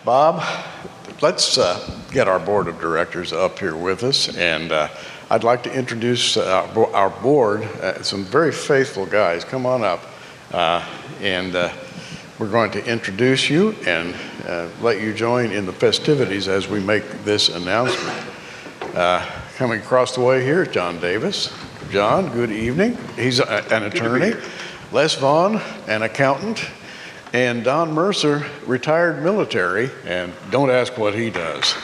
Bob, let's get our board of directors up here with us, and I'd like to introduce our board, some very faithful guys. Come on up, and we're going to introduce you and let you join in the festivities as we make this announcement. Coming across the way here is John Davis. John, good evening. He's an attorney. Les Vaughn, an accountant. And Don Mercer, retired military, and don't ask what he does.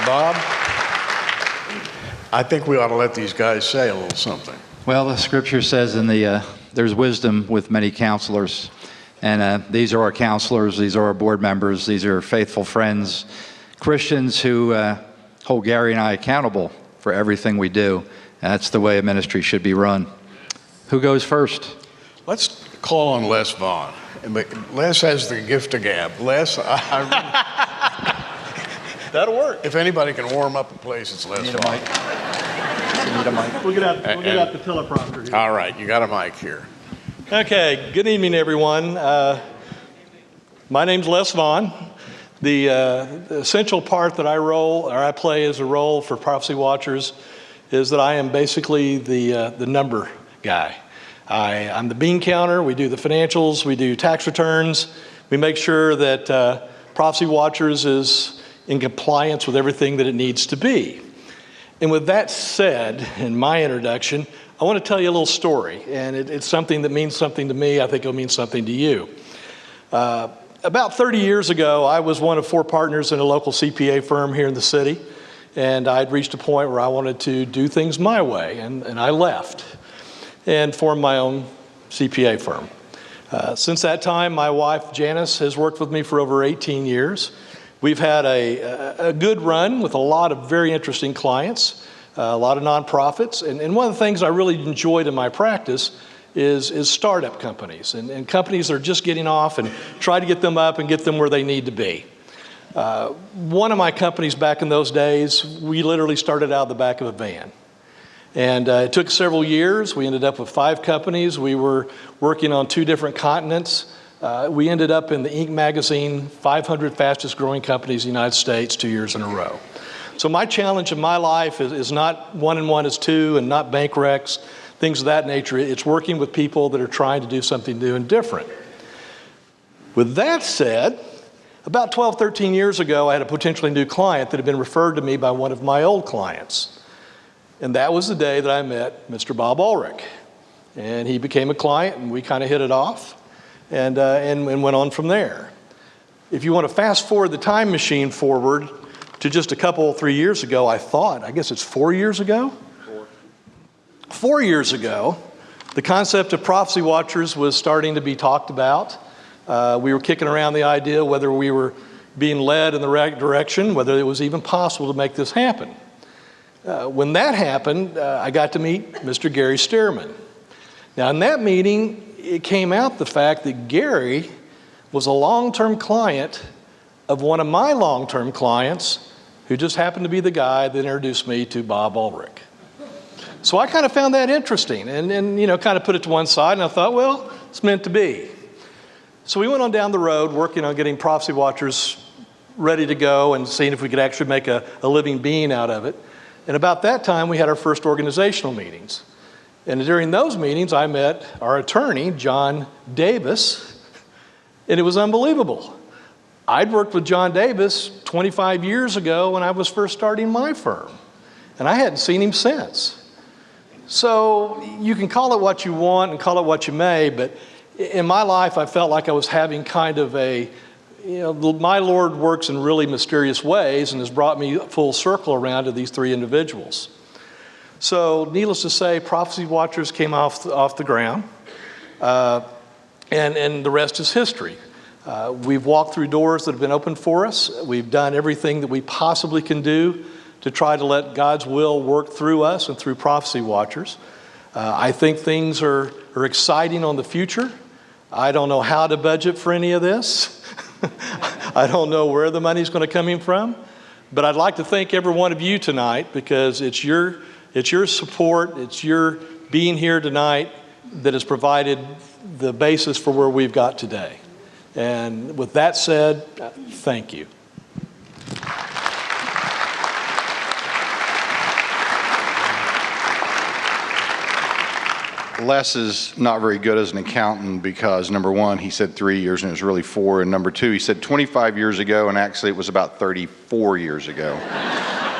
Bob, I think we ought to let these guys say a little something. Well, the scripture says there's wisdom with many counselors. And these are our counselors, these are our board members, these are faithful friends, Christians who hold Gary and I accountable for everything we do. That's the way a ministry should be run. Who goes first? Let's call on Les Vaughn. Les has the gift of gab. Les, that'll work. If anybody can warm up a place, it's Les Vaughn. You need a mic? We'll get out the teleprompter here. All right, you got a mic here. Okay, good evening, everyone. My name's Les Vaughn. The essential part that I play as a role for Prophecy Watchers is that I am basically the number guy. I'm the bean counter. We do the financials. We do tax returns. We make sure that Prophecy Watchers is in compliance with everything that it needs to be. And with that said, in my introduction, I want to tell you a little story. And it's something that means something to me. I think it'll mean something to you. About 30 years ago, I was one of 4 partners in a local CPA firm here in the city. And I'd reached a point where I wanted to do things my way, and I left and formed my own CPA firm. Since that time, my wife, Janice, has worked with me for over 18 years. We've had a good run with a lot of very interesting clients, a lot of nonprofits, and one of the things I really enjoyed in my practice is startup companies, and companies that are just getting off, and try to get them up and get them where they need to be. One of my companies back in those days, we literally started out of the back of a van. And it took several years. We ended up with 5 companies. We were working on 2 different continents. We ended up in the Inc. magazine, 500 fastest growing companies in the United States 2 years in a row. So my challenge in my life is not 1 and 1 is 2 and not bank recs, things of that nature. It's working with people that are trying to do something new and different. With that said, about 12, 13 years ago, I had a potentially new client that had been referred to me by one of my old clients. And that was the day that I met Mr. Bob Ulrich. And he became a client, and we kind of hit it off and went on from there. If you want to fast forward the time machine forward to just a couple, 3 years ago, I guess it's 4 years ago? 4 years ago, the concept of Prophecy Watchers was starting to be talked about. We were kicking around the idea whether we were being led in the right direction, whether it was even possible to make this happen. When that happened, I got to meet Mr. Gary Stearman. Now, in that meeting, it came out the fact that Gary was a long-term client of one of my long-term clients, who just happened to be the guy that introduced me to Bob Ulrich. So I kind of found that interesting and kind of put it to one side, and I thought, well, it's meant to be. So we went on down the road working on getting Prophecy Watchers ready to go and seeing if we could actually make a living being out of it. And about that time, we had our first organizational meetings. And during those meetings, I met our attorney, John Davis, and it was unbelievable. I'd worked with John Davis 25 years ago when I was first starting my firm, and I hadn't seen him since. So you can call it what you want and call it what you may, but in my life, I felt like I was having kind of my Lord works in really mysterious ways and has brought me full circle around to these 3 individuals. So needless to say, Prophecy Watchers came off the ground, and the rest is history. We've walked through doors that have been opened for us. We've done everything that we possibly can do to try to let God's will work through us and through Prophecy Watchers. I think things are exciting on the future. I don't know how to budget for any of this. I don't know where the money's going to come in from. But I'd like to thank every one of you tonight, because it's your support, it's your being here tonight that has provided the basis for where we've got today. And with that said, thank you. Les is not very good as an accountant because, number one, he said 3 years and it was really 4. And number two, he said 25 years ago, and actually it was about 34 years ago.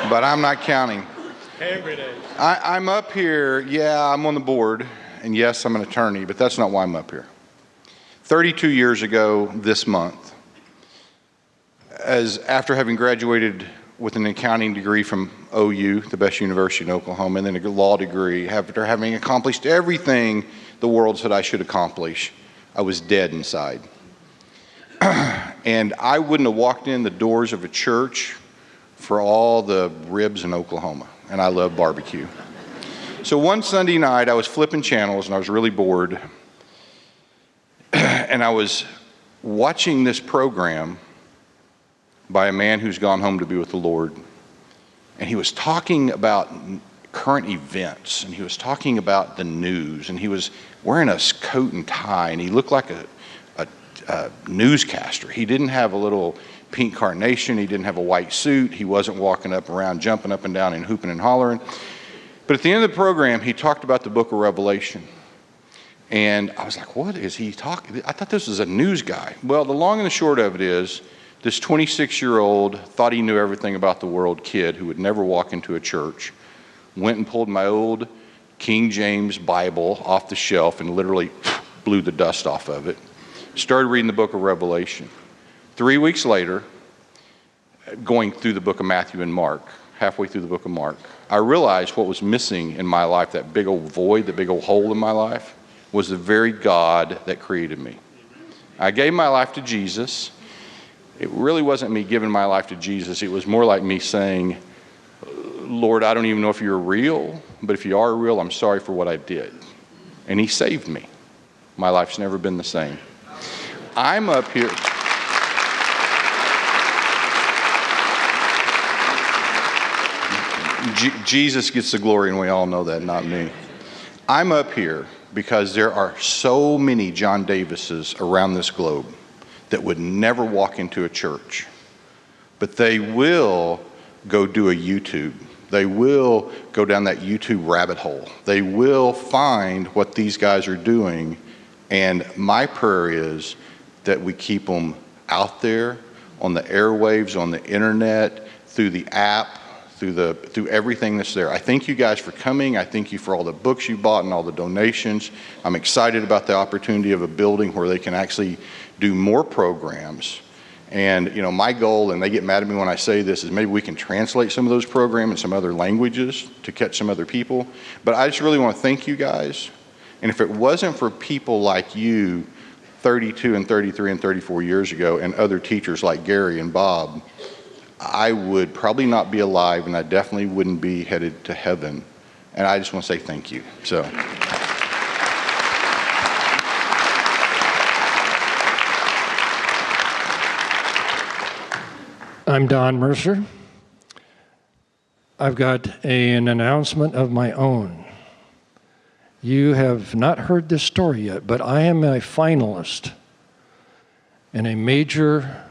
But I'm not counting. Every day. I'm up here, yeah, I'm on the board, and yes, I'm an attorney, but that's not why I'm up here. 32 years ago this month, after having graduated with an accounting degree from OU, the best university in Oklahoma, and then a law degree, after having accomplished everything the world said I should accomplish, I was dead inside. And I wouldn't have walked in the doors of a church for all the ribs in Oklahoma, and I love barbecue. So one Sunday night, I was flipping channels, and I was really bored, and I was watching this program by a man who's gone home to be with the Lord. And he was talking about current events, and he was talking about the news, and he was wearing a coat and tie, and he looked like a newscaster. He didn't have a little pink carnation. He didn't have a white suit. He wasn't walking up around, jumping up and down and hooping and hollering. But at the end of the program, he talked about the book of Revelation. And I was like, what is he talking? I thought this was a news guy. Well, the long and the short of it is, this 26-year-old, thought he knew everything about the world kid who would never walk into a church, went and pulled my old King James Bible off the shelf and literally blew the dust off of it, started reading the book of Revelation. 3 weeks later, going through the book of Matthew and Mark, halfway through the book of Mark, I realized what was missing in my life, that big old void, the big old hole in my life, was the very God that created me. I gave my life to Jesus. It really wasn't me giving my life to Jesus. It was more like me saying, Lord, I don't even know if you're real, but if you are real, I'm sorry for what I did. And he saved me. My life's never been the same. I'm up here. Jesus gets the glory, and we all know that, not me. I'm up here because there are so many John Davises around this globe that would never walk into a church, but they will go do a YouTube. They will go down that YouTube rabbit hole. They will find what these guys are doing, and my prayer is that we keep them out there on the airwaves, on the internet, through the app, through everything that's there. I thank you guys for coming. I thank you for all the books you bought and all the donations. I'm excited about the opportunity of a building where they can actually do more programs. And you know, my goal, and they get mad at me when I say this, is maybe we can translate some of those programs in some other languages to catch some other people. But I just really want to thank you guys. And if it wasn't for people like you 32 and 33 and 34 years ago, and other teachers like Gary and Bob, I would probably not be alive, and I definitely wouldn't be headed to heaven. And I just want to say thank you. So. I'm Don Mercer. I've got an announcement of my own. You have not heard this story yet, but I am a finalist in a major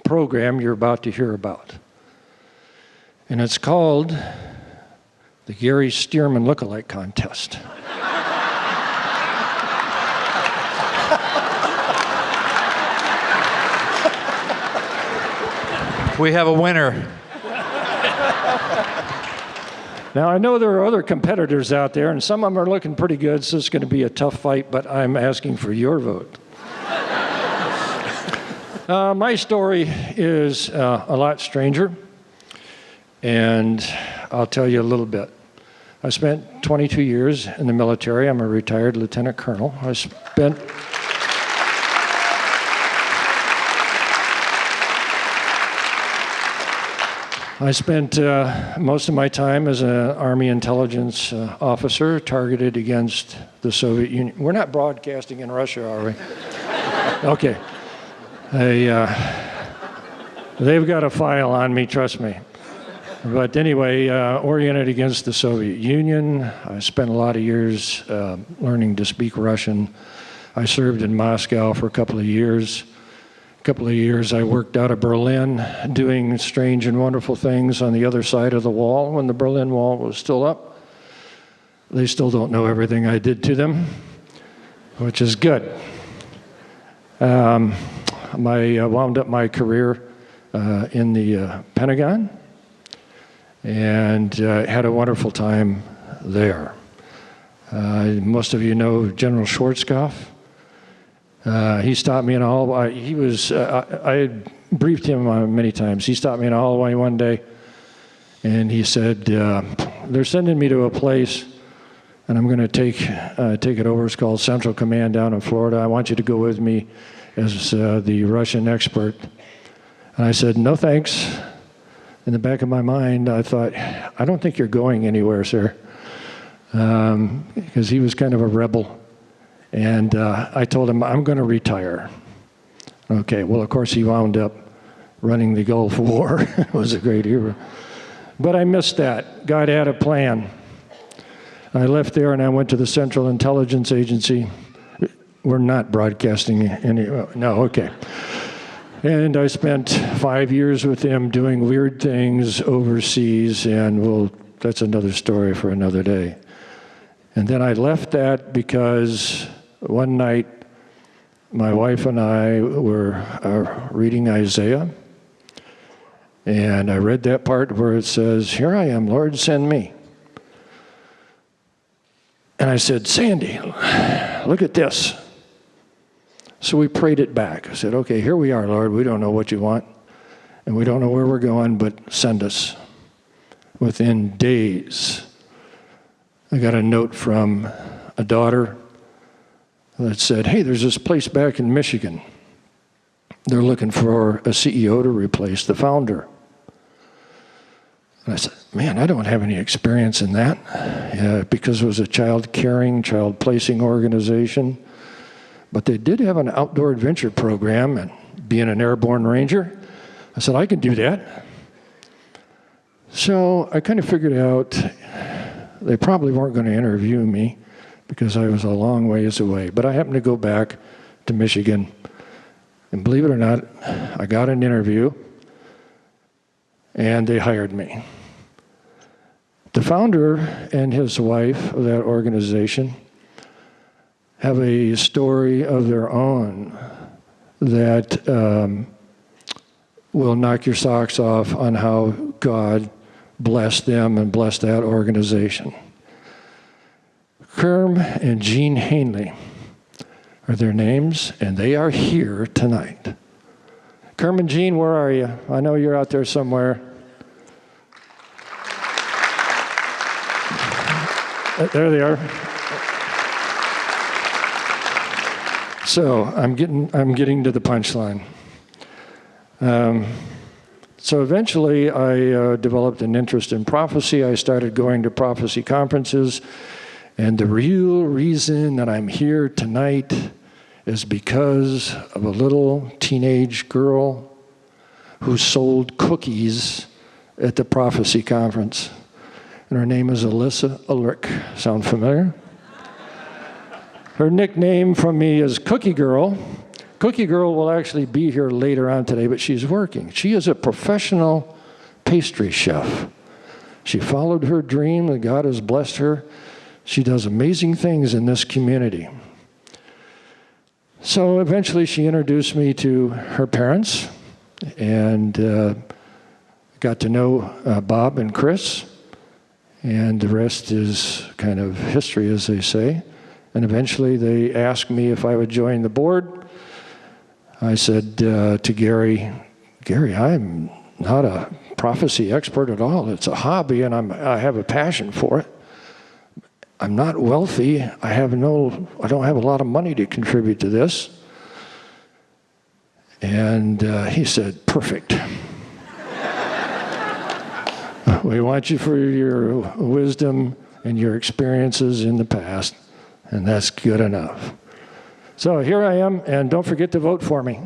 program you're about to hear about. And it's called the Gary Stearman Lookalike Contest. We have a winner. Now, I know there are other competitors out there, and some of them are looking pretty good, so it's going to be a tough fight, but I'm asking for your vote. My story is a lot stranger, and I'll tell you a little bit. I spent 22 years in the military. I'm a retired lieutenant colonel. I spent most of my time as an Army intelligence officer targeted against the Soviet Union. We're not broadcasting in Russia, are we? Okay. They've got a file on me, trust me. But anyway, oriented against the Soviet Union. I spent a lot of years learning to speak Russian. I served in Moscow for a couple of years. A couple of years I worked out of Berlin doing strange and wonderful things on the other side of the wall when the Berlin Wall was still up. They still don't know everything I did to them, which is good. I wound up my career in the Pentagon and had a wonderful time there. Most of you know General Schwarzkopf. He stopped me in a hallway. I had briefed him many times. He stopped me in a hallway one day, and he said, they're sending me to a place, and I'm going to take it over. It's called Central Command down in Florida. I want you to go with me as the Russian expert. And I said, no thanks. In the back of my mind, I thought, I don't think you're going anywhere, sir. Because he was kind of a rebel. And I told him, I'm going to retire. Okay, well, of course, he wound up running the Gulf War. It was a great era. But I missed that. God had a plan. I left there and I went to the Central Intelligence Agency. We're not broadcasting any, no, okay. And I spent 5 years with them doing weird things overseas, and that's another story for another day. And then I left that because one night my wife and I were reading Isaiah, and I read that part where it says, "Here I am, Lord, send me." And I said, "Sandy, look at this." So we prayed it back. I said, okay, here we are, Lord. We don't know what you want, and we don't know where we're going, but send us. Within days, I got a note from a daughter that said, hey, there's this place back in Michigan. They're looking for a CEO to replace the founder. And I said, man, I don't have any experience in that because it was a child caring, child placing organization. But they did have an outdoor adventure program, and being an airborne ranger, I said, I can do that. So I kind of figured out they probably weren't going to interview me because I was a long ways away. But I happened to go back to Michigan, and believe it or not, I got an interview, and they hired me. The founder and his wife of that organization have a story of their own that will knock your socks off on how God blessed them and blessed that organization. Kerm and Jean Hanley are their names, and they are here tonight. Kerm and Jean, where are you? I know you're out there somewhere. There they are. So I'm getting to the punchline. So eventually I developed an interest in prophecy. I started going to prophecy conferences. And the real reason that I'm here tonight is because of a little teenage girl who sold cookies at the prophecy conference. And her name is Alyssa Ulrich. Sound familiar? Her nickname from me is Cookie Girl. Cookie Girl will actually be here later on today, but she's working. She is a professional pastry chef. She followed her dream, and God has blessed her. She does amazing things in this community. So eventually she introduced me to her parents, and got to know Bob and Chris, and the rest is kind of history, as they say. And eventually they asked me if I would join the board. I said to Gary, I'm not a prophecy expert at all. It's a hobby, and I have a passion for it. I'm not wealthy. I don't have a lot of money to contribute to this. And he said, perfect. We want you for your wisdom and your experiences in the past, and that's good enough. So here I am, and don't forget to vote for me.